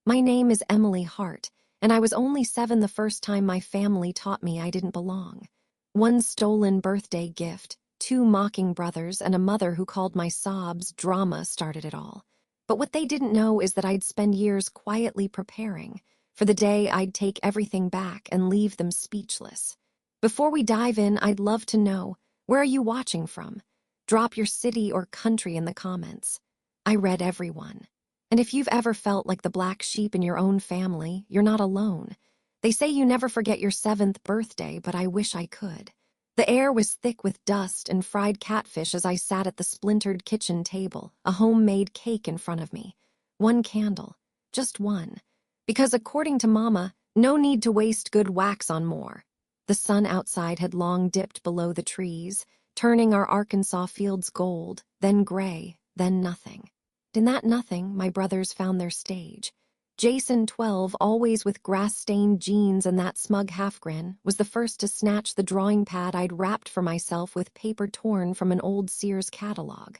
My name is Emily Hart, and I was only 7 the first time my family taught me I didn't belong. One stolen birthday gift, 2 mocking brothers, and a mother who called my sobs drama started it all. But what they didn't know is that I'd spend years quietly preparing for the day I'd take everything back and leave them speechless. Before we dive in, I'd love to know, where are you watching from? Drop your city or country in the comments. I read everyone. And if you've ever felt like the black sheep in your own family, you're not alone. They say you never forget your 7th birthday, but I wish I could. The air was thick with dust and fried catfish as I sat at the splintered kitchen table, a homemade cake in front of me. One candle, just one. Because according to Mama, no need to waste good wax on more. The sun outside had long dipped below the trees, turning our Arkansas fields gold, then gray, then nothing. In that nothing, my brothers found their stage. Jason, 12, always with grass-stained jeans and that smug half-grin, was the first to snatch the drawing pad I'd wrapped for myself with paper torn from an old Sears catalog.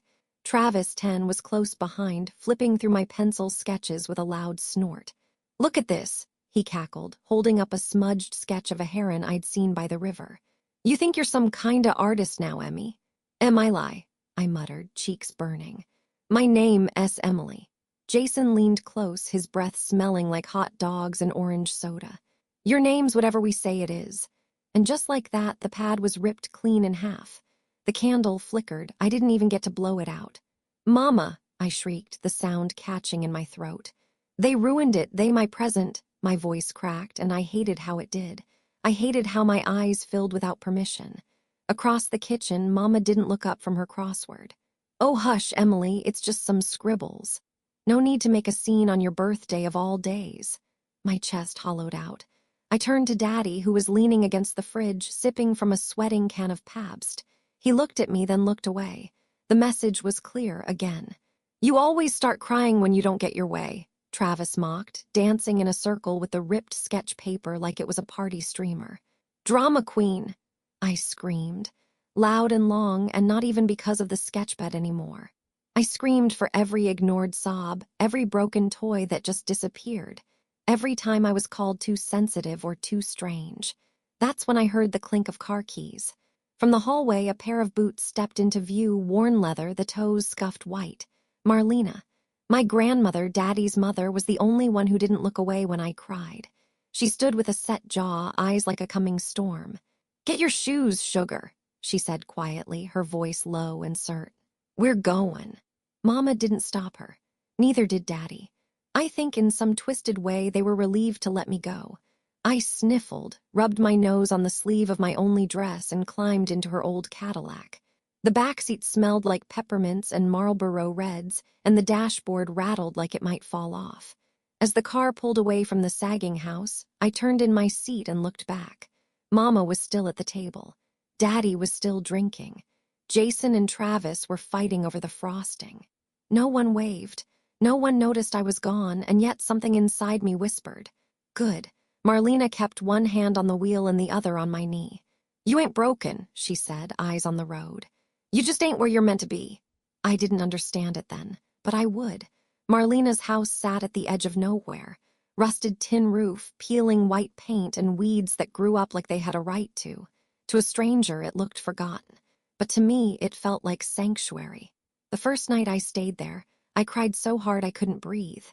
Travis, 10, was close behind, flipping through my pencil sketches with a loud snort. "Look at this," he cackled, holding up a smudged sketch of a heron I'd seen by the river. "You think you're some kinda artist now, Emmy?" I muttered, cheeks burning. "My name S. Emily." Jason leaned close, his breath smelling like hot dogs and orange soda. "Your name's whatever we say it is." And just like that, the pad was ripped clean in half. The candle flickered. I didn't even get to blow it out. "Mama," I shrieked, the sound catching in my throat. "They ruined it, my present." My voice cracked, and I hated how it did. I hated how my eyes filled without permission. Across the kitchen, Mama didn't look up from her crossword. "Oh, hush, Emily, it's just some scribbles. No need to make a scene on your birthday of all days." My chest hollowed out. I turned to Daddy, who was leaning against the fridge, sipping from a sweating can of Pabst. He looked at me, then looked away. The message was clear again. "You always start crying when you don't get your way," Travis mocked, dancing in a circle with the ripped sketch paper like it was a party streamer. "Drama queen," I screamed. Loud and long, and not even because of the sketchbed anymore. I screamed for every ignored sob, every broken toy that just disappeared, every time I was called too sensitive or too strange. That's when I heard the clink of car keys. From the hallway, a pair of boots stepped into view, worn leather, the toes scuffed white. Marlena. My grandmother, Daddy's mother, was the only one who didn't look away when I cried. She stood with a set jaw, eyes like a coming storm. "Get your shoes, sugar," she said quietly, her voice low and curt. "We're going." Mama didn't stop her. Neither did Daddy. I think in some twisted way they were relieved to let me go. I sniffled, rubbed my nose on the sleeve of my only dress, and climbed into her old Cadillac. The backseat smelled like peppermints and Marlboro Reds, and the dashboard rattled like it might fall off. As the car pulled away from the sagging house, I turned in my seat and looked back. Mama was still at the table. Daddy was still drinking. Jason and Travis were fighting over the frosting. No one waved. No one noticed I was gone, and yet something inside me whispered. Good. Marlena kept one hand on the wheel and the other on my knee. "You ain't broken," she said, eyes on the road. "You just ain't where you're meant to be." I didn't understand it then, but I would. Marlena's house sat at the edge of nowhere. Rusted tin roof, peeling white paint, and weeds that grew up like they had a right to. To a stranger, it looked forgotten. But to me, it felt like sanctuary. The first night I stayed there, I cried so hard I couldn't breathe.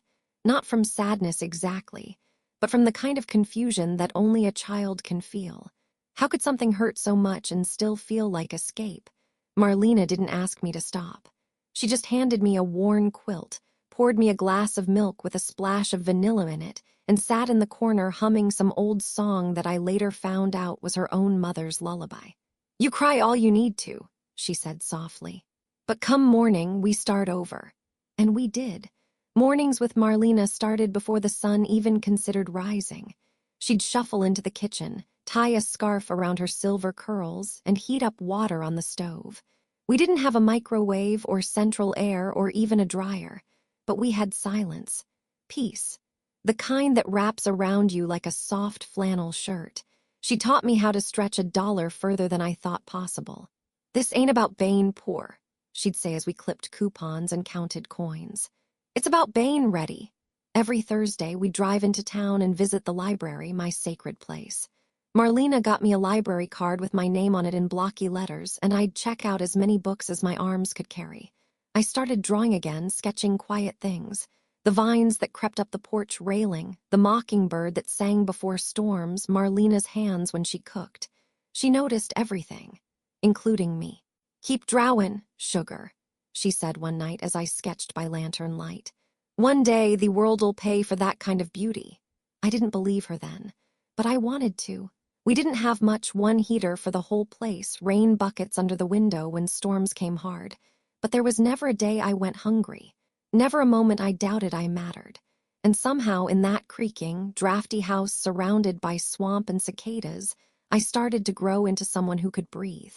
Not from sadness exactly, but from the kind of confusion that only a child can feel. How could something hurt so much and still feel like escape? Marlena didn't ask me to stop. She just handed me a worn quilt, poured me a glass of milk with a splash of vanilla in it, and sat in the corner humming some old song that I later found out was her own mother's lullaby. "You cry all you need to," she said softly. "But come morning, we start over." And we did. Mornings with Marlena started before the sun even considered rising. She'd shuffle into the kitchen, tie a scarf around her silver curls, and heat up water on the stove. We didn't have a microwave or central air or even a dryer, but we had silence, peace, the kind that wraps around you like a soft flannel shirt. She taught me how to stretch $1 further than I thought possible. "This ain't about being poor," she'd say as we clipped coupons and counted coins. "It's about being ready." Every Thursday, we'd drive into town and visit the library, my sacred place. Marlena got me a library card with my name on it in blocky letters, and I'd check out as many books as my arms could carry. I started drawing again, sketching quiet things. The vines that crept up the porch railing, the mockingbird that sang before storms, Marlena's hands when she cooked. She noticed everything, including me. "Keep drawin', sugar," she said one night as I sketched by lantern light. "One day the world'll pay for that kind of beauty." I didn't believe her then, but I wanted to. We didn't have much, one heater for the whole place, rain buckets under the window when storms came hard. But there was never a day I went hungry, never a moment I doubted I mattered. And somehow in that creaking, drafty house surrounded by swamp and cicadas, I started to grow into someone who could breathe.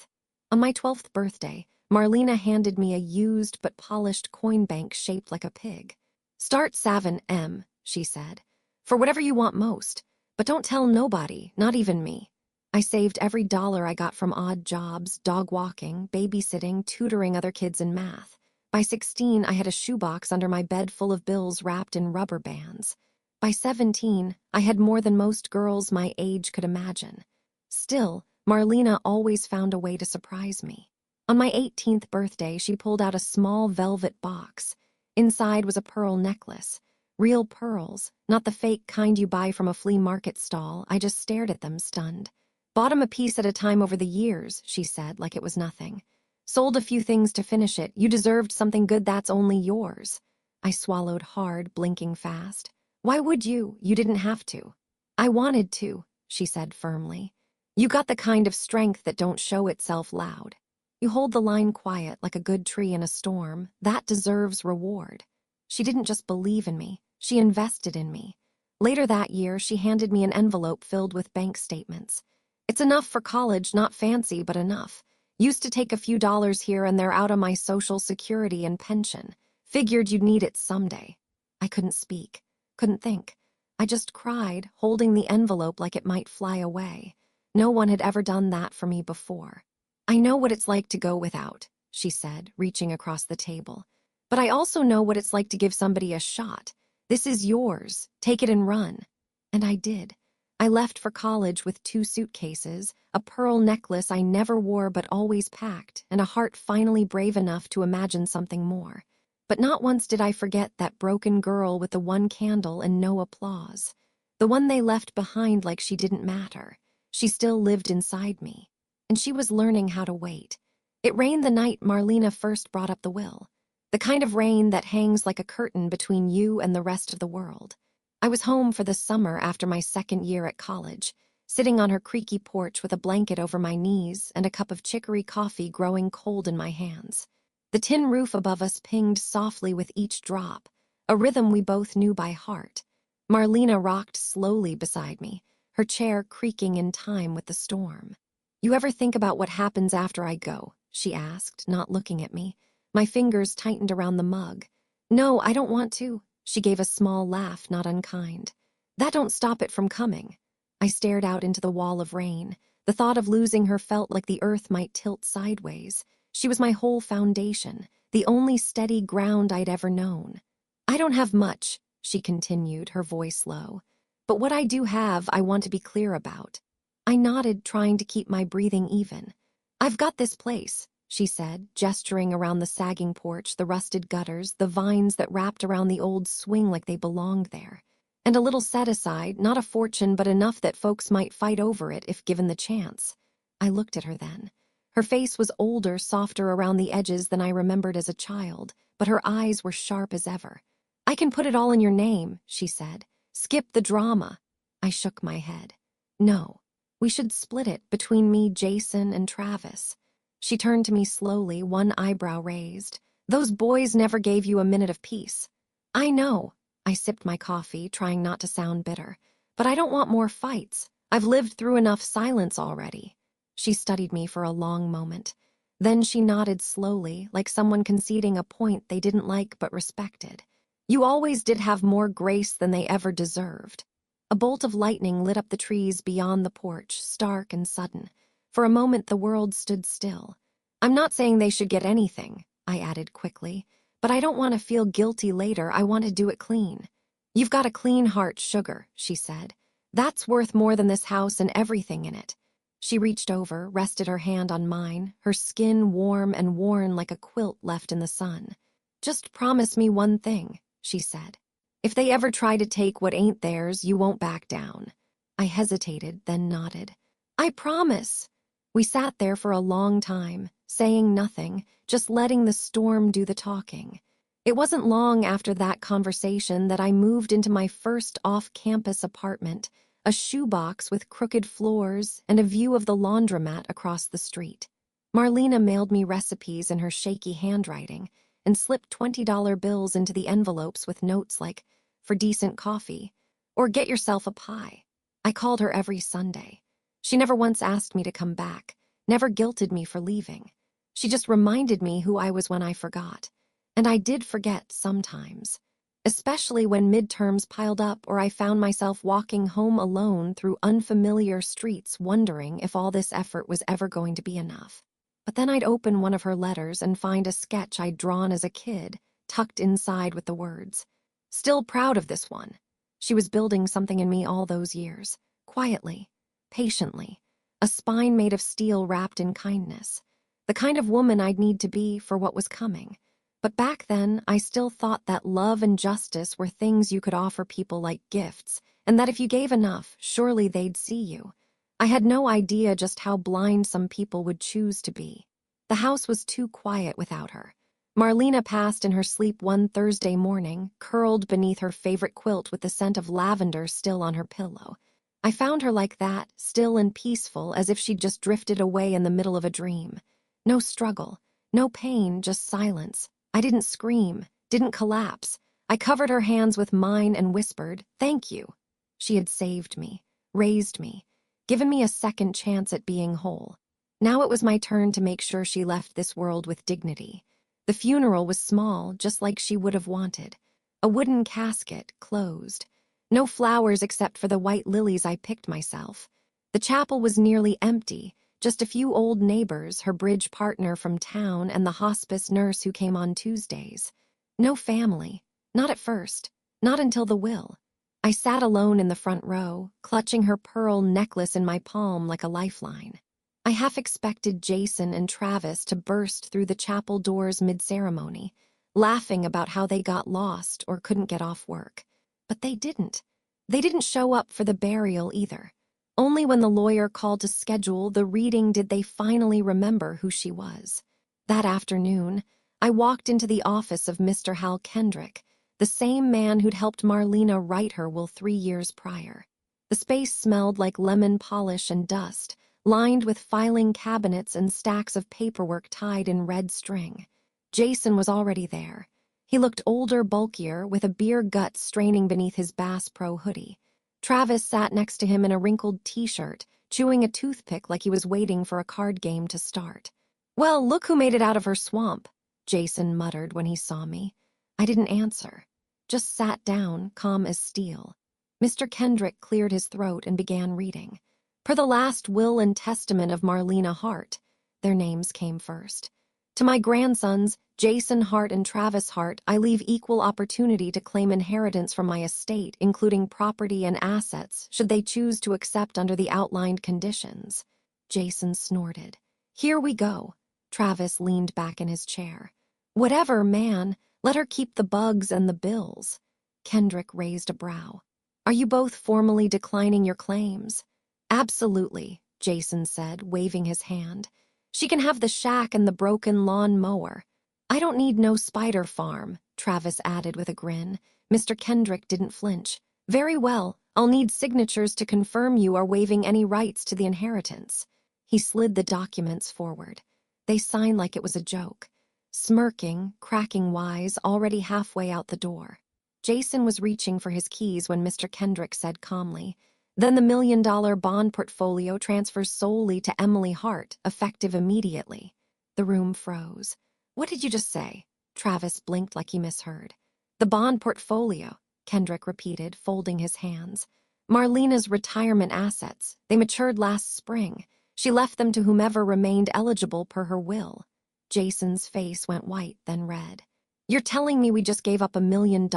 On my 12th birthday, Marlena handed me a used but polished coin bank shaped like a pig. "Start savin', M," she said, "for whatever you want most. But don't tell nobody, not even me." I saved every dollar I got from odd jobs, dog walking, babysitting, tutoring other kids in math. By 16, I had a shoebox under my bed full of bills wrapped in rubber bands. By 17, I had more than most girls my age could imagine. Still, Marlena always found a way to surprise me. On my 18th birthday, she pulled out a small velvet box. Inside was a pearl necklace. Real pearls, not the fake kind you buy from a flea market stall. I just stared at them, stunned. "Bought 'em a piece at a time over the years," she said, like it was nothing. "Sold a few things to finish it. You deserved something good that's only yours." I swallowed hard, blinking fast. "Why would you? You didn't have to." "I wanted to," she said firmly. "You got the kind of strength that don't show itself loud. You hold the line quiet like a good tree in a storm. That deserves reward." She didn't just believe in me. She invested in me. Later that year, she handed me an envelope filled with bank statements. "It's enough for college, not fancy, but enough. Used to take a few dollars here and there out of my Social Security and pension. Figured you'd need it someday." I couldn't speak, couldn't think. I just cried, holding the envelope like it might fly away. No one had ever done that for me before. "I know what it's like to go without," she said, reaching across the table. "But I also know what it's like to give somebody a shot. This is yours. Take it and run." And I did. I left for college with 2 suitcases, a pearl necklace I never wore but always packed, and a heart finally brave enough to imagine something more. But not once did I forget that broken girl with the one candle and no applause. The one they left behind like she didn't matter. She still lived inside me. And she was learning how to wait. It rained the night Marlena first brought up the will. The kind of rain that hangs like a curtain between you and the rest of the world. I was home for the summer after my 2nd year at college, sitting on her creaky porch with a blanket over my knees and a cup of chicory coffee growing cold in my hands. The tin roof above us pinged softly with each drop, a rhythm we both knew by heart. Marlena rocked slowly beside me, her chair creaking in time with the storm. "You ever think about what happens after I go?" she asked, not looking at me. My fingers tightened around the mug. "No, I don't want to." She gave a small laugh, not unkind. "That don't stop it from coming." I stared out into the wall of rain. The thought of losing her felt like the earth might tilt sideways. She was my whole foundation, the only steady ground I'd ever known. "I don't have much," she continued, her voice low. "But what I do have, I want to be clear about." I nodded, trying to keep my breathing even. "I've got this place," she said, gesturing around the sagging porch, the rusted gutters, the vines that wrapped around the old swing like they belonged there. "And a little set aside, not a fortune, but enough that folks might fight over it if given the chance." I looked at her then. Her face was older, softer around the edges than I remembered as a child, but her eyes were sharp as ever. "I can put it all in your name," she said. "Skip the drama." I shook my head. "No, we should split it between me, Jason, and Travis." She turned to me slowly, one eyebrow raised. "Those boys never gave you a minute of peace." "I know." I sipped my coffee, trying not to sound bitter. "But I don't want more fights. I've lived through enough silence already." She studied me for a long moment. Then she nodded slowly, like someone conceding a point they didn't like but respected. "You always did have more grace than they ever deserved." A bolt of lightning lit up the trees beyond the porch, stark and sudden. For a moment, the world stood still. "I'm not saying they should get anything," I added quickly, "but I don't want to feel guilty later. I want to do it clean." "You've got a clean heart, Sugar," she said. "That's worth more than this house and everything in it." She reached over, rested her hand on mine, her skin warm and worn like a quilt left in the sun. "Just promise me one thing," she said. "If they ever try to take what ain't theirs, you won't back down." I hesitated, then nodded. "I promise." We sat there for a long time, saying nothing, just letting the storm do the talking. It wasn't long after that conversation that I moved into my first off-campus apartment, a shoebox with crooked floors and a view of the laundromat across the street. Marlena mailed me recipes in her shaky handwriting and slipped $20 bills into the envelopes with notes like, "For decent coffee," or "Get yourself a pie." I called her every Sunday. She never once asked me to come back, never guilted me for leaving. She just reminded me who I was when I forgot. And I did forget sometimes, especially when midterms piled up or I found myself walking home alone through unfamiliar streets wondering if all this effort was ever going to be enough. But then I'd open one of her letters and find a sketch I'd drawn as a kid, tucked inside with the words, "Still proud of this one." She was building something in me all those years, quietly, patiently, a spine made of steel wrapped in kindness, the kind of woman I'd need to be for what was coming. But back then, I still thought that love and justice were things you could offer people like gifts, and that if you gave enough, surely they'd see you. I had no idea just how blind some people would choose to be. The house was too quiet without her. Marlena passed in her sleep one Thursday morning, curled beneath her favorite quilt with the scent of lavender still on her pillow. I found her like that, still and peaceful, as if she'd just drifted away in the middle of a dream. No struggle, no pain, just silence. I didn't scream, didn't collapse. I covered her hands with mine and whispered, "Thank you." She had saved me, raised me, given me a second chance at being whole. Now it was my turn to make sure she left this world with dignity. The funeral was small, just like she would have wanted. A wooden casket, closed. No flowers except for the white lilies I picked myself. The chapel was nearly empty. Just a few old neighbors, her bridge partner from town, and the hospice nurse who came on Tuesdays. No family. Not at first. Not until the will. I sat alone in the front row, clutching her pearl necklace in my palm like a lifeline. I half expected Jason and Travis to burst through the chapel doors mid-ceremony, laughing about how they got lost or couldn't get off work. But they didn't. They didn't show up for the burial either. Only when the lawyer called to schedule the reading did they finally remember who she was. That afternoon, I walked into the office of Mr. Hal Kendrick, the same man who'd helped Marlena write her will 3 years prior. The space smelled like lemon polish and dust, lined with filing cabinets and stacks of paperwork tied in red string. Jason was already there. He looked older, bulkier, with a beer gut straining beneath his Bass Pro hoodie. Travis sat next to him in a wrinkled t-shirt, chewing a toothpick like he was waiting for a card game to start. "Well, look who made it out of her swamp," Jason muttered when he saw me. I didn't answer, just sat down, calm as steel. Mr. Kendrick cleared his throat and began reading. Per the last will and testament of Marlena Hart, their names came first. "To my grandsons, Jason Hart and Travis Hart, I leave equal opportunity to claim inheritance from my estate, including property and assets, should they choose to accept under the outlined conditions." Jason snorted. "Here we go." Travis leaned back in his chair. "Whatever, man. Let her keep the bugs and the bills." Kendrick raised a brow. "Are you both formally declining your claims?" "Absolutely," Jason said, waving his hand. "She can have the shack and the broken lawn mower." "I don't need no spider farm," Travis added with a grin. Mr. Kendrick didn't flinch. "Very well, I'll need signatures to confirm you are waiving any rights to the inheritance." He slid the documents forward. They signed like it was a joke, smirking, cracking wise, already halfway out the door. Jason was reaching for his keys when Mr. Kendrick said calmly, "Then the $1 million bond portfolio transfers solely to Emily Hart, effective immediately." The room froze. "What did you just say?" Travis blinked like he misheard. "The bond portfolio," Kendrick repeated, folding his hands. "Marlena's retirement assets. They matured last spring. She left them to whomever remained eligible per her will." Jason's face went white, then red. "You're telling me we just gave up $1 million?"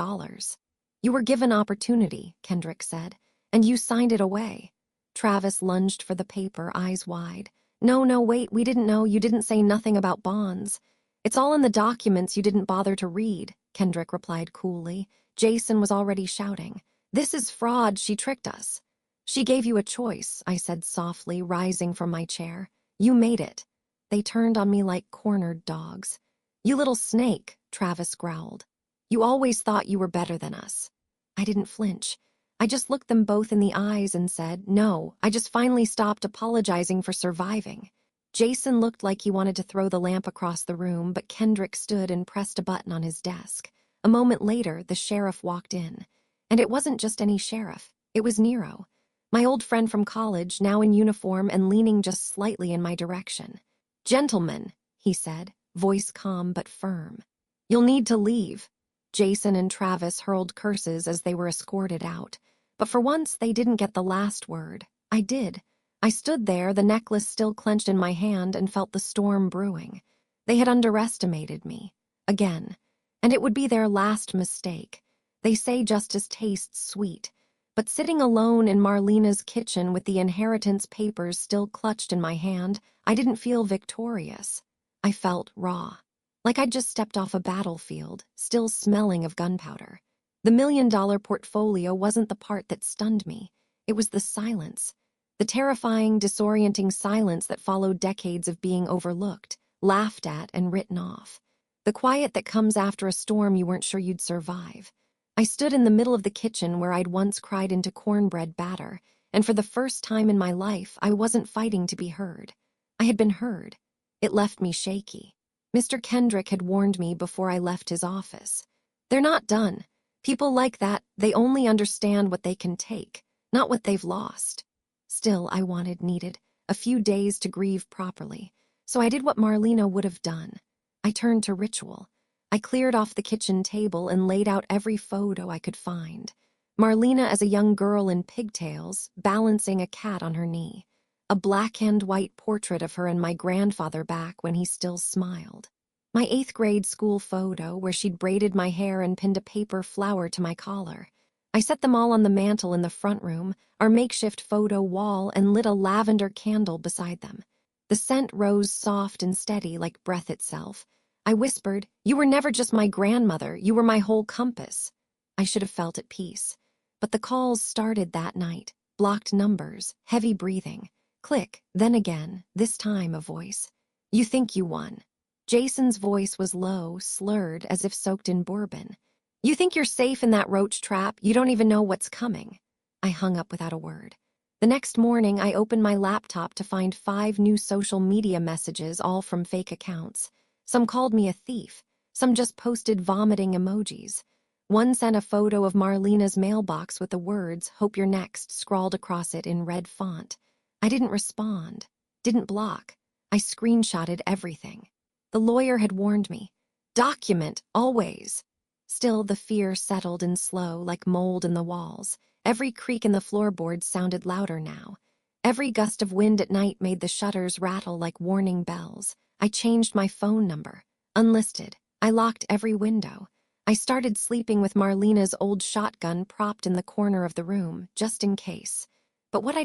You were given opportunity, Kendrick said, and you signed it away. Travis lunged for the paper, eyes wide. No, no, wait, we didn't know. You didn't say nothing about bonds. It's all in the documents you didn't bother to read, Kendrick replied coolly. Jason was already shouting. This is fraud, she tricked us. She gave you a choice, I said softly, rising from my chair. You made it. They turned on me like cornered dogs. You little snake, Travis growled. You always thought you were better than us. I didn't flinch. I just looked them both in the eyes and said, no, I just finally stopped apologizing for surviving. Jason looked like he wanted to throw the lamp across the room, but Kendrick stood and pressed a button on his desk. A moment later, the sheriff walked in. And it wasn't just any sheriff. It was Nero, my old friend from college, now in uniform and leaning just slightly in my direction. Gentlemen, he said, voice calm but firm. You'll need to leave. Jason and Travis hurled curses as they were escorted out. But for once, they didn't get the last word. I did. I stood there, the necklace still clenched in my hand, and felt the storm brewing. They had underestimated me. Again. And it would be their last mistake. They say justice tastes sweet. But sitting alone in Marlena's kitchen with the inheritance papers still clutched in my hand, I didn't feel victorious. I felt raw. Like I'd just stepped off a battlefield, still smelling of gunpowder. The $1 million portfolio wasn't the part that stunned me. It was the silence. The terrifying, disorienting silence that followed decades of being overlooked, laughed at, and written off. The quiet that comes after a storm you weren't sure you'd survive. I stood in the middle of the kitchen where I'd once cried into cornbread batter, and for the first time in my life, I wasn't fighting to be heard. I had been heard. It left me shaky. Mr. Kendrick had warned me before I left his office. They're not done. People like that, they only understand what they can take, not what they've lost. Still, I needed a few days to grieve properly, so I did what Marlena would have done. I turned to ritual. I cleared off the kitchen table and laid out every photo I could find. Marlena as a young girl in pigtails, balancing a cat on her knee. A black and white portrait of her and my grandfather back when he still smiled. My 8th grade school photo where she'd braided my hair and pinned a paper flower to my collar. I set them all on the mantel in the front room, our makeshift photo wall, and lit a lavender candle beside them. The scent rose soft and steady like breath itself. I whispered, "You were never just my grandmother, you were my whole compass." I should have felt at peace. But the calls started that night, blocked numbers, heavy breathing. Click, then again, this time a voice. "You think you won." Jason's voice was low, slurred, as if soaked in bourbon. "You think you're safe in that roach trap, you don't even know what's coming." I hung up without a word. The next morning, I opened my laptop to find 5 new social media messages, all from fake accounts. Some called me a thief. Some just posted vomiting emojis. One sent a photo of Marlena's mailbox with the words, "Hope you're next," scrawled across it in red font. I didn't respond. Didn't block. I screenshotted everything. The lawyer had warned me. Document, always. Still, the fear settled in slow, like mold in the walls. Every creak in the floorboards sounded louder now. Every gust of wind at night made the shutters rattle like warning bells. I changed my phone number. Unlisted. I locked every window. I started sleeping with Marlena's old shotgun propped in the corner of the room, just in case. But what I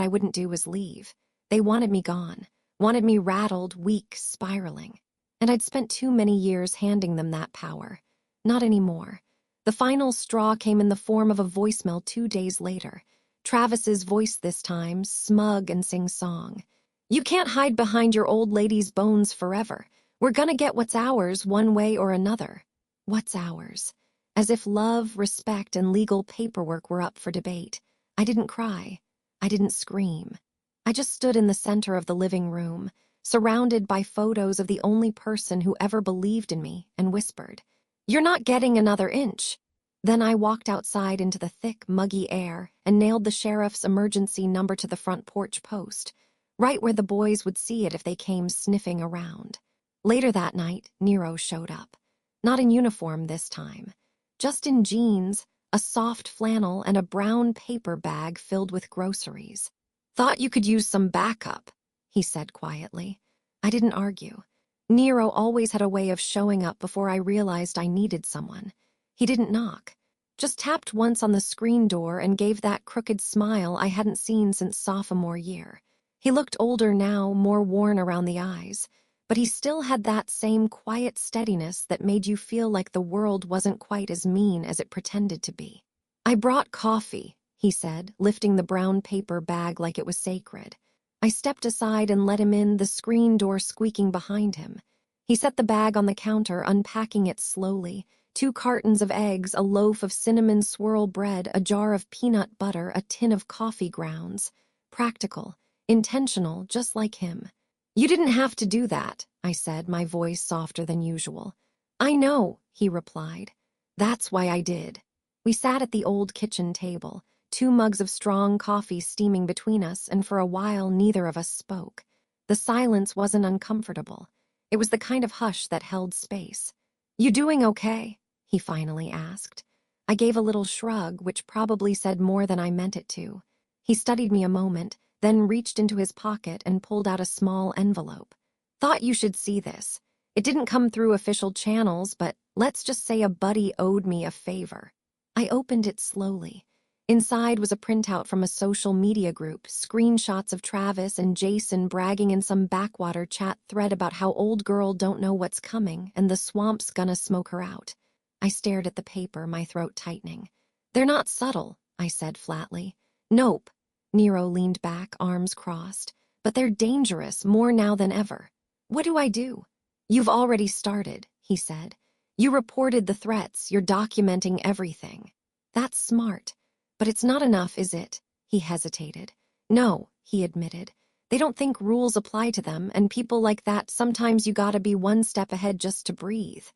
wouldn't do was leave. They wanted me gone. Wanted me rattled, weak, spiraling. And I'd spent too many years handing them that power. Not anymore. The final straw came in the form of a voicemail 2 days later. Travis's voice this time, smug and sing-song. "You can't hide behind your old lady's bones forever. We're gonna get what's ours one way or another." What's ours? As if love, respect, and legal paperwork were up for debate. I didn't cry. I didn't scream. I just stood in the center of the living room, surrounded by photos of the only person who ever believed in me, and whispered, "You're not getting another inch." Then I walked outside into the thick, muggy air and nailed the sheriff's emergency number to the front porch post, right where the boys would see it if they came sniffing around. Later that night, Nero showed up. Not in uniform this time. Just in jeans, a soft flannel, and a brown paper bag filled with groceries. "Thought you could use some backup," he said quietly. I didn't argue. Nero always had a way of showing up before I realized I needed someone. He didn't knock. Just tapped once on the screen door and gave that crooked smile I hadn't seen since sophomore year. He looked older now, more worn around the eyes, but he still had that same quiet steadiness that made you feel like the world wasn't quite as mean as it pretended to be. "I brought coffee," he said, lifting the brown paper bag like it was sacred. I stepped aside and let him in, the screen door squeaking behind him. He set the bag on the counter, unpacking it slowly. 2 cartons of eggs, a loaf of cinnamon swirl bread, a jar of peanut butter, a tin of coffee grounds. Practical, intentional, just like him. "You didn't have to do that," I said, my voice softer than usual. "I know," he replied. "That's why I did." We sat at the old kitchen table, 2 mugs of strong coffee steaming between us, and for a while neither of us spoke. The silence wasn't uncomfortable. It was the kind of hush that held space. "You doing okay?" he finally asked. I gave a little shrug, which probably said more than I meant it to. He studied me a moment, then reached into his pocket and pulled out a small envelope. "Thought you should see this. It didn't come through official channels, but let's just say a buddy owed me a favor." I opened it slowly. Inside was a printout from a social media group, screenshots of Travis and Jason bragging in some backwater chat thread about how old girl don't know what's coming and the swamp's gonna smoke her out. I stared at the paper, my throat tightening. "They're not subtle," I said flatly. "Nope." Nero leaned back, arms crossed. "But they're dangerous, more now than ever." "What do I do?" "You've already started," he said. "You reported the threats, you're documenting everything." "That's smart. But it's not enough, is it?" He hesitated. "No," he admitted. "They don't think rules apply to them, and people like that, sometimes you gotta be one step ahead just to breathe."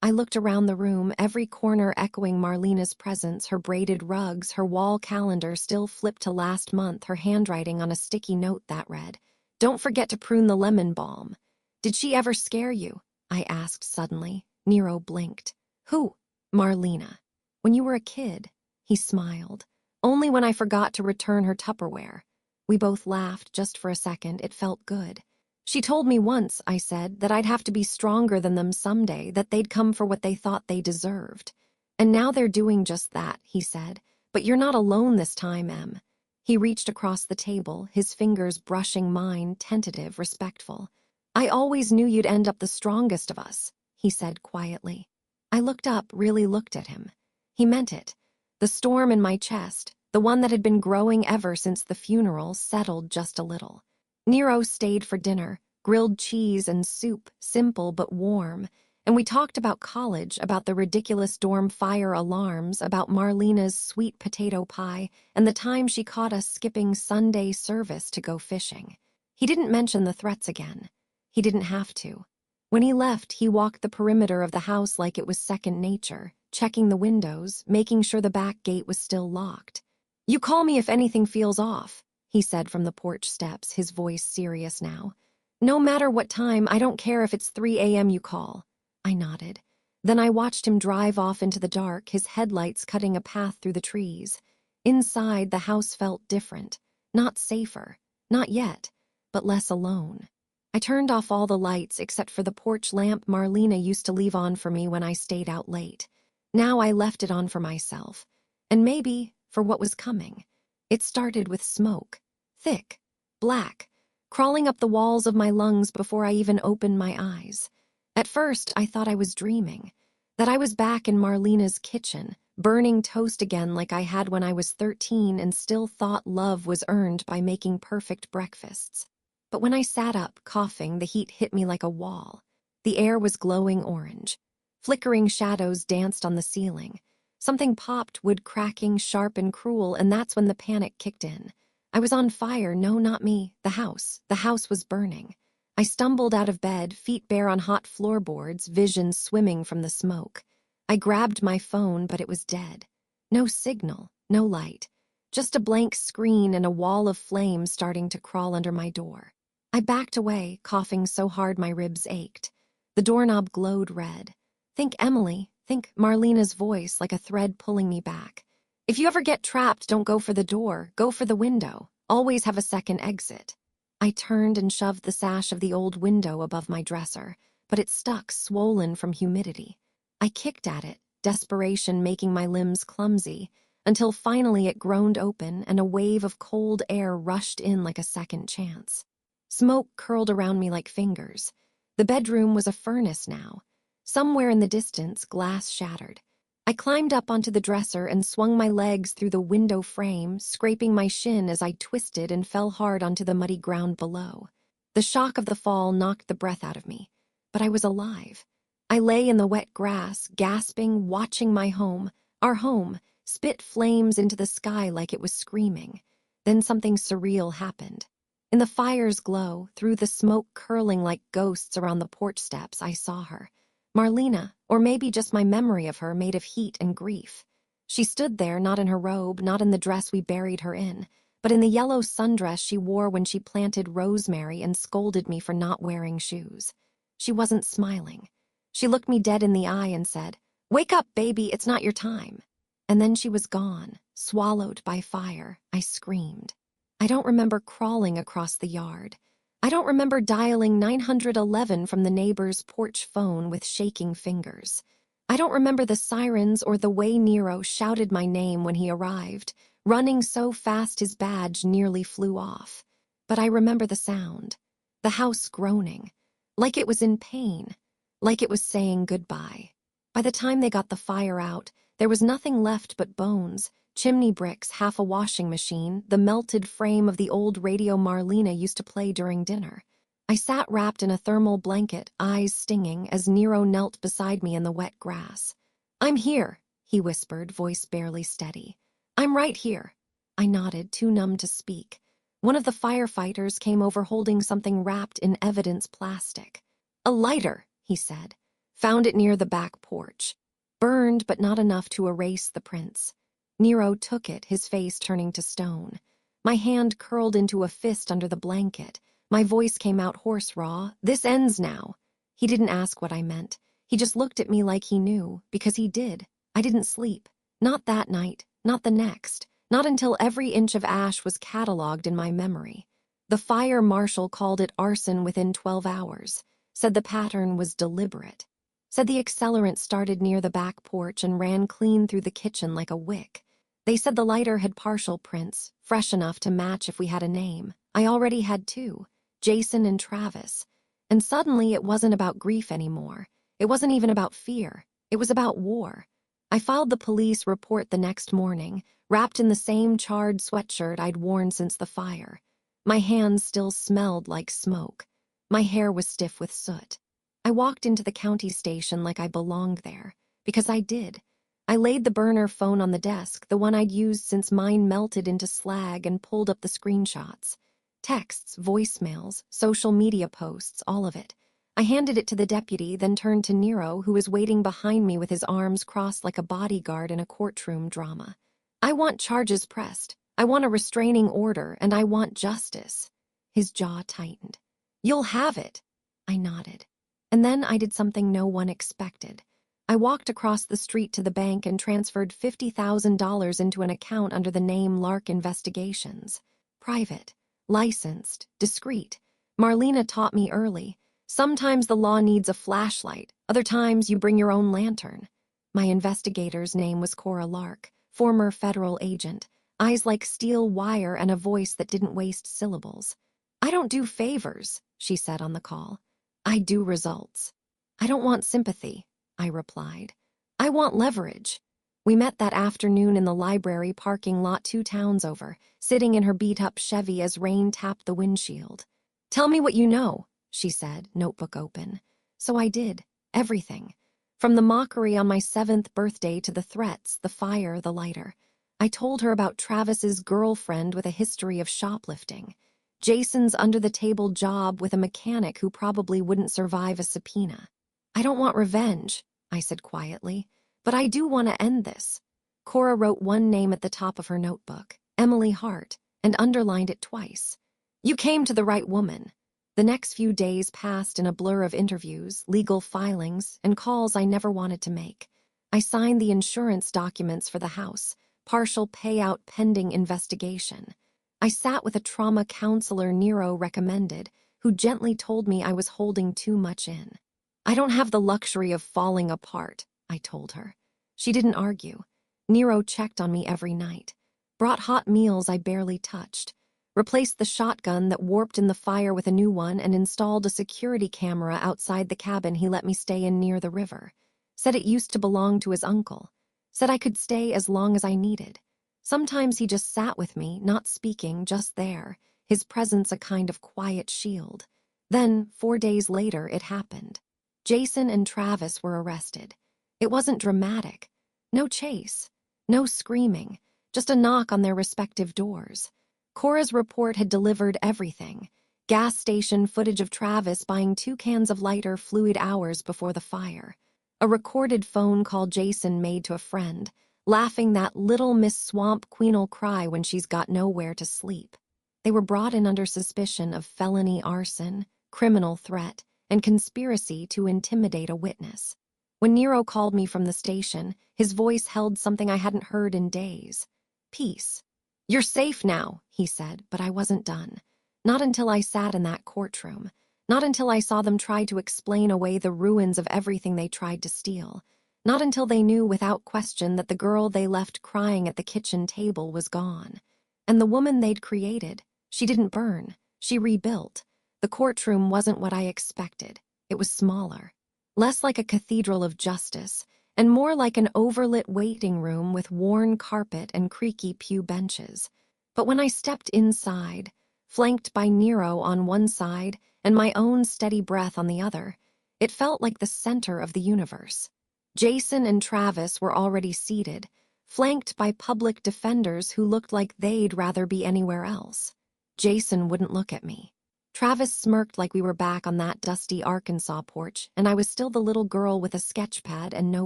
I looked around the room, every corner echoing Marlena's presence, her braided rugs, her wall calendar still flipped to last month, her handwriting on a sticky note that read, "Don't forget to prune the lemon balm." "Did she ever scare you?" I asked suddenly. Nero blinked. "Who?" "Marlena." "When you were a kid." He smiled. "Only when I forgot to return her Tupperware." We both laughed just for a second. It felt good. "She told me once," I said, "that I'd have to be stronger than them someday, that they'd come for what they thought they deserved." "And now they're doing just that," he said. "But you're not alone this time, Em." He reached across the table, his fingers brushing mine, tentative, respectful. "I always knew you'd end up the strongest of us," he said quietly. I looked up, really looked at him. He meant it. The storm in my chest, the one that had been growing ever since the funeral, settled just a little. Nero stayed for dinner, grilled cheese and soup, simple but warm, and we talked about college, about the ridiculous dorm fire alarms, about Marlena's sweet potato pie, and the time she caught us skipping Sunday service to go fishing. He didn't mention the threats again. He didn't have to. When he left, he walked the perimeter of the house like it was second nature, checking the windows, making sure the back gate was still locked. "You call me if anything feels off," he said from the porch steps, his voice serious now. "No matter what time, I don't care if it's 3 a.m. you call." I nodded. Then I watched him drive off into the dark, his headlights cutting a path through the trees. Inside, the house felt different. Not safer. Not yet. But less alone. I turned off all the lights except for the porch lamp Marlena used to leave on for me when I stayed out late. Now I left it on for myself. And maybe for what was coming. It started with smoke. Thick. Black. Crawling up the walls of my lungs before I even opened my eyes. At first, I thought I was dreaming. That I was back in Marlena's kitchen, burning toast again like I had when I was 13 and still thought love was earned by making perfect breakfasts. But when I sat up, coughing, the heat hit me like a wall. The air was glowing orange. Flickering shadows danced on the ceiling. Something popped, wood cracking, sharp and cruel, and that's when the panic kicked in. I was on fire, no, not me, the house. The house was burning. I stumbled out of bed, feet bare on hot floorboards, vision swimming from the smoke. I grabbed my phone, but it was dead. No signal, no light. Just a blank screen and a wall of flame starting to crawl under my door. I backed away, coughing so hard my ribs ached. The doorknob glowed red. Think Emily, think Marlena's voice like a thread pulling me back. "If you ever get trapped, don't go for the door, go for the window. Always have a second exit." I turned and shoved the sash of the old window above my dresser, but it stuck, swollen from humidity. I kicked at it, desperation making my limbs clumsy, until finally it groaned open and a wave of cold air rushed in like a second chance. Smoke curled around me like fingers. The bedroom was a furnace now. Somewhere in the distance, glass shattered. I climbed up onto the dresser and swung my legs through the window frame, scraping my shin as I twisted and fell hard onto the muddy ground below. The shock of the fall knocked the breath out of me, but I was alive. I lay in the wet grass, gasping, watching my home, our home, spit flames into the sky like it was screaming. Then something surreal happened. In the fire's glow, through the smoke curling like ghosts around the porch steps, I saw her. Marlena, or maybe just my memory of her made of heat and grief. She stood there, not in her robe, not in the dress we buried her in, but in the yellow sundress she wore when she planted rosemary and scolded me for not wearing shoes. She wasn't smiling. She looked me dead in the eye and said, "Wake up, baby, it's not your time." And then she was gone, swallowed by fire. I screamed. I don't remember crawling across the yard. I don't remember dialing 911 from the neighbor's porch phone with shaking fingers. I don't remember the sirens or the way Nero shouted my name when he arrived, running so fast his badge nearly flew off. But I remember the sound, the house groaning, like it was in pain, like it was saying goodbye. By the time they got the fire out, there was nothing left but bones, chimney bricks, half a washing machine, the melted frame of the old radio Marlena used to play during dinner. I sat wrapped in a thermal blanket, eyes stinging, as Nero knelt beside me in the wet grass. "I'm here," he whispered, voice barely steady. "I'm right here." I nodded, too numb to speak. One of the firefighters came over holding something wrapped in evidence plastic. "A lighter," he said. "Found it near the back porch. Burned, but not enough to erase the prints." Nero took it, his face turning to stone. My hand curled into a fist under the blanket. My voice came out hoarse, raw. "This ends now." He didn't ask what I meant. He just looked at me like he knew, because he did. I didn't sleep. Not that night, not the next, not until every inch of ash was catalogued in my memory. The fire marshal called it arson within 12 hours, said the pattern was deliberate, said the accelerant started near the back porch and ran clean through the kitchen like a wick. They said the lighter had partial prints, fresh enough to match if we had a name. I already had two, Jason and Travis. And suddenly it wasn't about grief anymore. It wasn't even about fear. It was about war. I filed the police report the next morning, wrapped in the same charred sweatshirt I'd worn since the fire. My hands still smelled like smoke. My hair was stiff with soot. I walked into the county station like I belonged there, because I did. I laid the burner phone on the desk, the one I'd used since mine melted into slag, and pulled up the screenshots. Texts, voicemails, social media posts, all of it. I handed it to the deputy, then turned to Nero, who was waiting behind me with his arms crossed like a bodyguard in a courtroom drama. "I want charges pressed. I want a restraining order, and I want justice." His jaw tightened. "You'll have it." I nodded. And then I did something no one expected. I walked across the street to the bank and transferred $50,000 into an account under the name Lark Investigations. Private, licensed, discreet. Marlena taught me early. Sometimes the law needs a flashlight, other times you bring your own lantern. My investigator's name was Cora Lark, former federal agent, eyes like steel wire and a voice that didn't waste syllables. "I don't do favors," she said on the call. "I do results." "I don't want sympathy," I replied. "I want leverage." We met that afternoon in the library parking lot 2 towns over, sitting in her beat-up Chevy as rain tapped the windshield. "Tell me what you know," she said, notebook open. So I did. Everything. From the mockery on my 7th birthday to the threats, the fire, the lighter. I told her about Travis's girlfriend with a history of shoplifting. Jason's under-the-table job with a mechanic who probably wouldn't survive a subpoena. "I don't want revenge," I said quietly, "but I do want to end this." Cora wrote one name at the top of her notebook, Emily Hart, and underlined it twice. "You came to the right woman." The next few days passed in a blur of interviews, legal filings, and calls I never wanted to make. I signed the insurance documents for the house, partial payout pending investigation. I sat with a trauma counselor Nero recommended, who gently told me I was holding too much in. "I don't have the luxury of falling apart," I told her. She didn't argue. Nero checked on me every night, brought hot meals I barely touched, replaced the shotgun that warped in the fire with a new one, and installed a security camera outside the cabin he let me stay in near the river. Said it used to belong to his uncle. Said I could stay as long as I needed. Sometimes he just sat with me, not speaking, just there, his presence a kind of quiet shield. Then, 4 days later, it happened. Jason and Travis were arrested. It wasn't dramatic. No chase. No screaming. Just a knock on their respective doors. Cora's report had delivered everything. Gas station footage of Travis buying 2 cans of lighter fluid hours before the fire. A recorded phone call Jason made to a friend, laughing that little Miss Swamp Queen'll cry when she's got nowhere to sleep. They were brought in under suspicion of felony arson, criminal threat, and conspiracy to intimidate a witness. When Nero called me from the station, his voice held something I hadn't heard in days. Peace. "You're safe now," he said, but I wasn't done. Not until I sat in that courtroom. Not until I saw them try to explain away the ruins of everything they tried to steal. Not until they knew without question that the girl they left crying at the kitchen table was gone. And the woman they'd created, she didn't burn. She rebuilt. The courtroom wasn't what I expected. It was smaller. Less like a cathedral of justice, and more like an overlit waiting room with worn carpet and creaky pew benches. But when I stepped inside, flanked by Nero on one side and my own steady breath on the other, it felt like the center of the universe. Jason and Travis were already seated, flanked by public defenders who looked like they'd rather be anywhere else. Jason wouldn't look at me. Travis smirked like we were back on that dusty Arkansas porch, and I was still the little girl with a sketch pad and no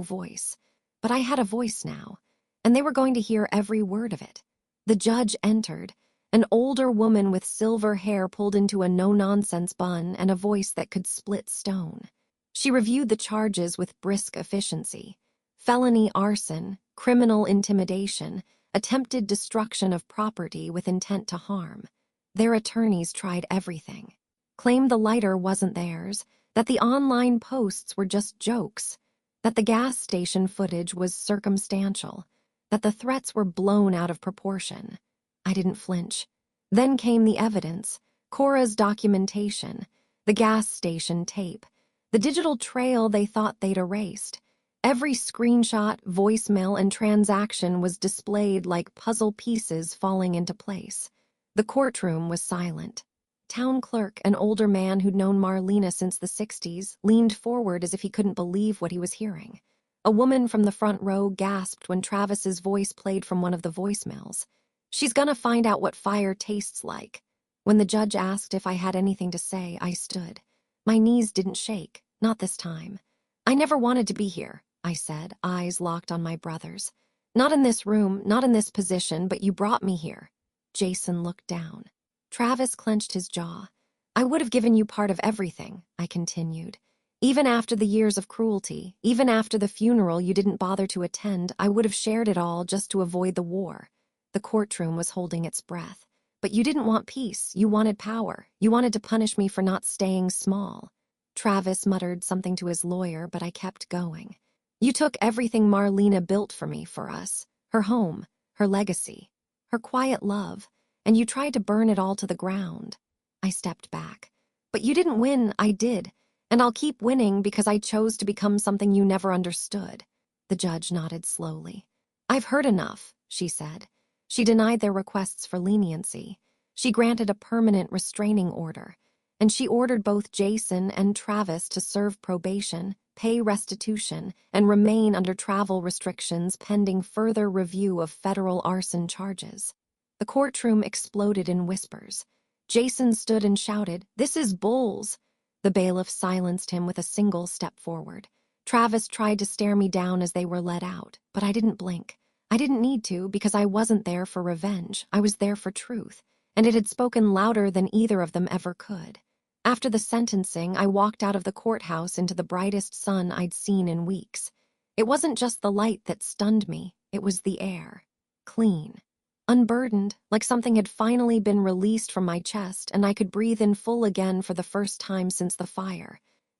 voice. But I had a voice now, and they were going to hear every word of it. The judge entered, an older woman with silver hair pulled into a no-nonsense bun and a voice that could split stone. She reviewed the charges with brisk efficiency. Felony arson, criminal intimidation, attempted destruction of property with intent to harm. Their attorneys tried everything. Claimed the lighter wasn't theirs, that the online posts were just jokes, that the gas station footage was circumstantial, that the threats were blown out of proportion. I didn't flinch. Then came the evidence, Cora's documentation, the gas station tape, the digital trail they thought they'd erased. Every screenshot, voicemail, and transaction was displayed like puzzle pieces falling into place. The courtroom was silent. Town clerk, an older man who'd known Marlena since the 60s, leaned forward as if he couldn't believe what he was hearing. A woman from the front row gasped when Travis's voice played from one of the voicemails. "She's gonna find out what fire tastes like." When the judge asked if I had anything to say, I stood. My knees didn't shake, not this time. "I never wanted to be here," I said, eyes locked on my brother's. "Not in this room, not in this position, but you brought me here." Jason looked down. Travis clenched his jaw. "I would have given you part of everything," I continued. "Even after the years of cruelty, even after the funeral you didn't bother to attend, I would have shared it all just to avoid the war." The courtroom was holding its breath. "But you didn't want peace, you wanted power. You wanted to punish me for not staying small." Travis muttered something to his lawyer, but I kept going. "You took everything Marlena built for me, for us. Her home, her legacy, her quiet love, and you tried to burn it all to the ground." I stepped back. "But you didn't win, I did. And I'll keep winning because I chose to become something you never understood." The judge nodded slowly. "I've heard enough," she said. She denied their requests for leniency. She granted a permanent restraining order. And she ordered both Jason and Travis to serve probation, pay restitution, and remain under travel restrictions pending further review of federal arson charges. The courtroom exploded in whispers. Jason stood and shouted, "This is bulls!" The bailiff silenced him with a single step forward. Travis tried to stare me down as they were led out, but I didn't blink. I didn't need to because I wasn't there for revenge. I was there for truth, and it had spoken louder than either of them ever could. After the sentencing, I walked out of the courthouse into the brightest sun I'd seen in weeks. It wasn't just the light that stunned me, it was the air. Clean. Unburdened, like something had finally been released from my chest and I could breathe in full again for the first time since the fire.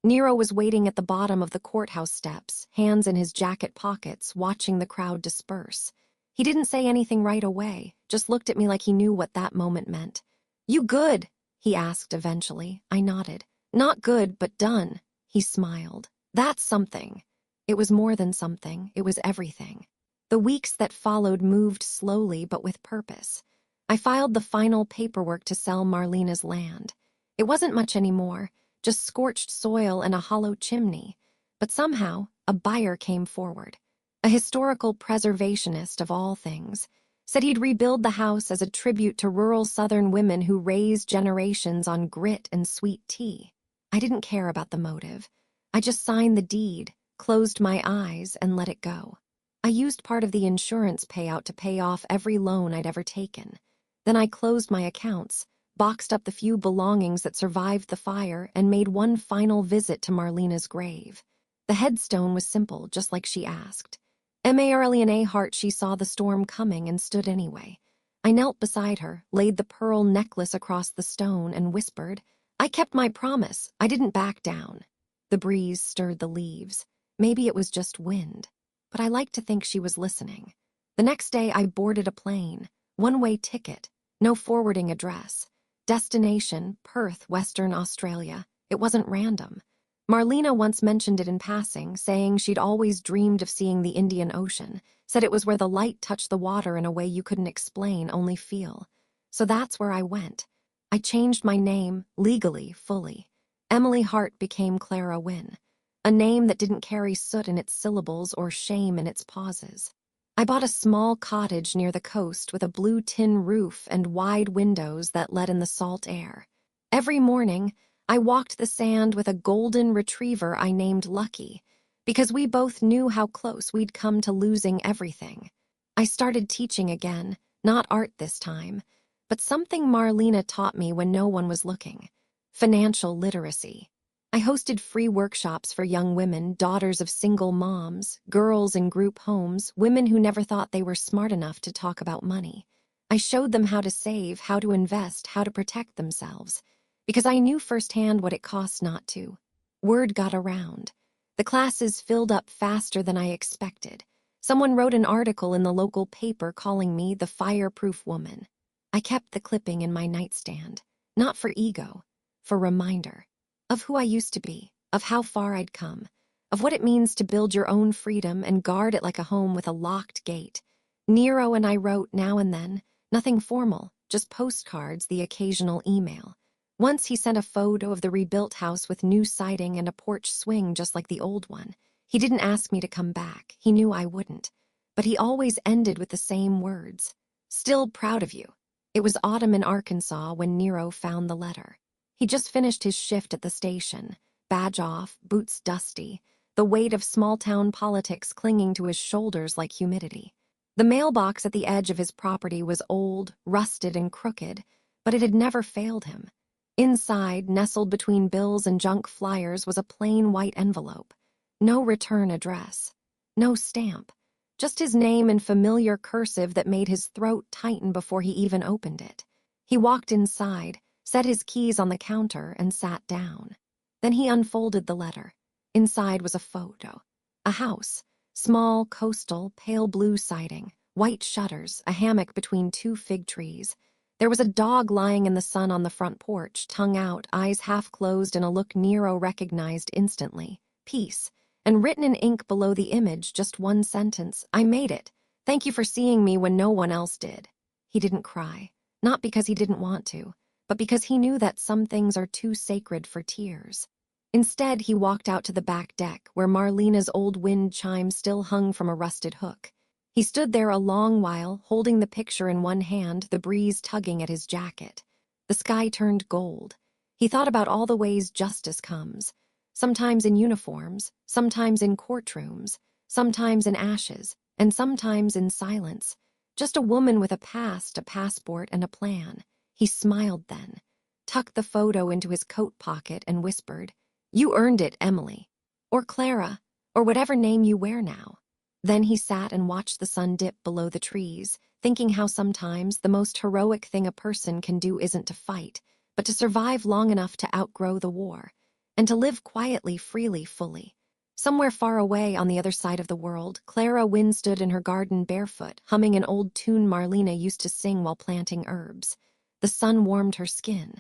Nero was waiting at the bottom of the courthouse steps, hands in his jacket pockets, watching the crowd disperse. He didn't say anything right away, just looked at me like he knew what that moment meant. "You good?" he asked eventually. I nodded. "Not good, but done." He smiled. "That's something." It was more than something, it was everything. The weeks that followed moved slowly but with purpose. I filed the final paperwork to sell Marlena's land. It wasn't much anymore, just scorched soil and a hollow chimney. But somehow, a buyer came forward. A historical preservationist of all things. Said he'd rebuild the house as a tribute to rural Southern women who raised generations on grit and sweet tea. I didn't care about the motive. I just signed the deed, closed my eyes, and let it go. I used part of the insurance payout to pay off every loan I'd ever taken. Then I closed my accounts, boxed up the few belongings that survived the fire, and made one final visit to Marlena's grave. The headstone was simple, just like she asked. Marlena Hart, she saw the storm coming and stood anyway. I knelt beside her, laid the pearl necklace across the stone, and whispered, "I kept my promise. I didn't back down." The breeze stirred the leaves. Maybe it was just wind. But I liked to think she was listening. The next day I boarded a plane, one-way ticket, no forwarding address. Destination, Perth, Western Australia. It wasn't random. Marlena once mentioned it in passing, saying she'd always dreamed of seeing the Indian Ocean, said it was where the light touched the water in a way you couldn't explain, only feel. So that's where I went. I changed my name, legally, fully. Emily Hart became Clara Wynne. A name that didn't carry soot in its syllables or shame in its pauses. I bought a small cottage near the coast with a blue tin roof and wide windows that let in the salt air. Every morning, I walked the sand with a golden retriever I named Lucky, because we both knew how close we'd come to losing everything. I started teaching again, not art this time, but something Marlena taught me when no one was looking: financial literacy. I hosted free workshops for young women, daughters of single moms, girls in group homes, women who never thought they were smart enough to talk about money. I showed them how to save, how to invest, how to protect themselves, because I knew firsthand what it cost not to. Word got around. The classes filled up faster than I expected. Someone wrote an article in the local paper calling me the fireproof woman. I kept the clipping in my nightstand, not for ego, for reminder. Of who I used to be, of how far I'd come, of what it means to build your own freedom and guard it like a home with a locked gate. Nero and I wrote now and then, nothing formal, just postcards, the occasional email. Once he sent a photo of the rebuilt house with new siding and a porch swing just like the old one. He didn't ask me to come back, he knew I wouldn't. But he always ended with the same words. "Still proud of you." It was autumn in Arkansas when Nero found the letter. He just finished his shift at the station, badge off, boots dusty, the weight of small-town politics clinging to his shoulders like humidity. The mailbox at the edge of his property was old, rusted, and crooked, but it had never failed him. Inside, nestled between bills and junk flyers, was a plain white envelope. No return address. No stamp. Just his name in familiar cursive that made his throat tighten before he even opened it. He walked inside, set his keys on the counter, and sat down. Then he unfolded the letter. Inside was a photo. A house. Small, coastal, pale blue siding, white shutters, a hammock between two fig trees. There was a dog lying in the sun on the front porch, tongue out, eyes half closed, and a look Nero recognized instantly. Peace. And written in ink below the image, just one sentence: "I made it. Thank you for seeing me when no one else did." He didn't cry. Not because he didn't want to, but because he knew that some things are too sacred for tears. Instead, he walked out to the back deck, where Marlena's old wind chime still hung from a rusted hook. He stood there a long while, holding the picture in one hand, the breeze tugging at his jacket. The sky turned gold. He thought about all the ways justice comes. Sometimes in uniforms, sometimes in courtrooms, sometimes in ashes, and sometimes in silence. Just a woman with a past, a passport, and a plan. He smiled then, tucked the photo into his coat pocket, and whispered, "You earned it, Emily. Or Clara, or whatever name you wear now." Then he sat and watched the sun dip below the trees, thinking how sometimes the most heroic thing a person can do isn't to fight, but to survive long enough to outgrow the war. and to live quietly, freely, fully. Somewhere far away on the other side of the world, Clara Wynne stood in her garden barefoot, humming an old tune Marlena used to sing while planting herbs. The sun warmed her skin.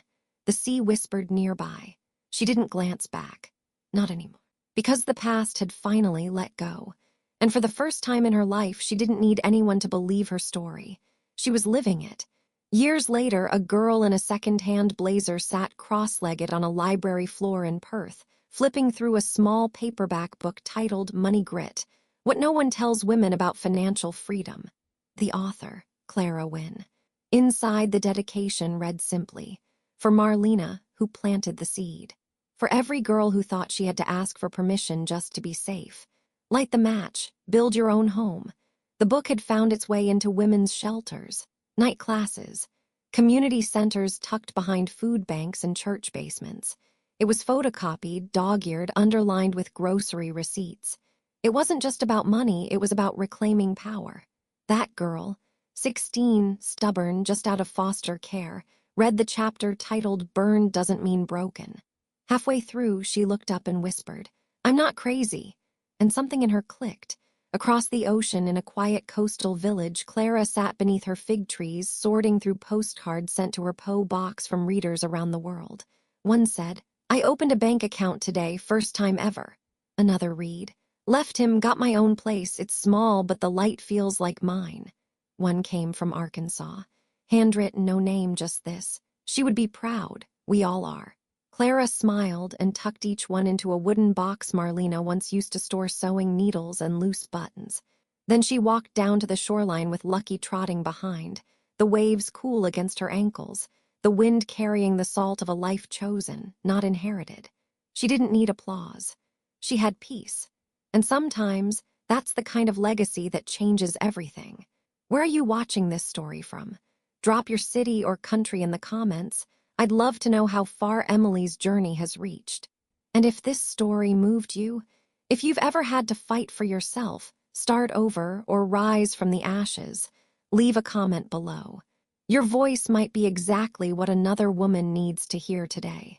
The sea whispered nearby. She didn't glance back. Not anymore. Because the past had finally let go. And for the first time in her life, she didn't need anyone to believe her story. She was living it. Years later, a girl in a second-hand blazer sat cross-legged on a library floor in Perth, flipping through a small paperback book titled Money Grit, What No One Tells Women About Financial Freedom. The author, Clara Wynne. Inside, the dedication read simply, "For Marlena, who planted the seed. For every girl who thought she had to ask for permission just to be safe. Light the match, build your own home." The book had found its way into women's shelters, night classes, community centers tucked behind food banks and church basements. It was photocopied, dog-eared, underlined with grocery receipts. It wasn't just about money, it was about reclaiming power. That girl, 16, stubborn, just out of foster care, read the chapter titled "Burned Doesn't Mean Broken." Halfway through, she looked up and whispered, "I'm not crazy." And something in her clicked. Across the ocean in a quiet coastal village, Clara sat beneath her fig trees, sorting through postcards sent to her P.O. box from readers around the world. One said, "I opened a bank account today, first time ever." Another read, "Left him, got my own place. It's small, but the light feels like mine." One came from Arkansas. Handwritten, no name, just this: "She would be proud. We all are." Clara smiled and tucked each one into a wooden box Marlena once used to store sewing needles and loose buttons. Then she walked down to the shoreline with Lucky trotting behind, the waves cool against her ankles, the wind carrying the salt of a life chosen, not inherited. She didn't need applause. She had peace. And sometimes that's the kind of legacy that changes everything. Where are you watching this story from? Drop your city or country in the comments. I'd love to know how far Emily's journey has reached. And if this story moved you, if you've ever had to fight for yourself, start over, or rise from the ashes, leave a comment below. Your voice might be exactly what another woman needs to hear today.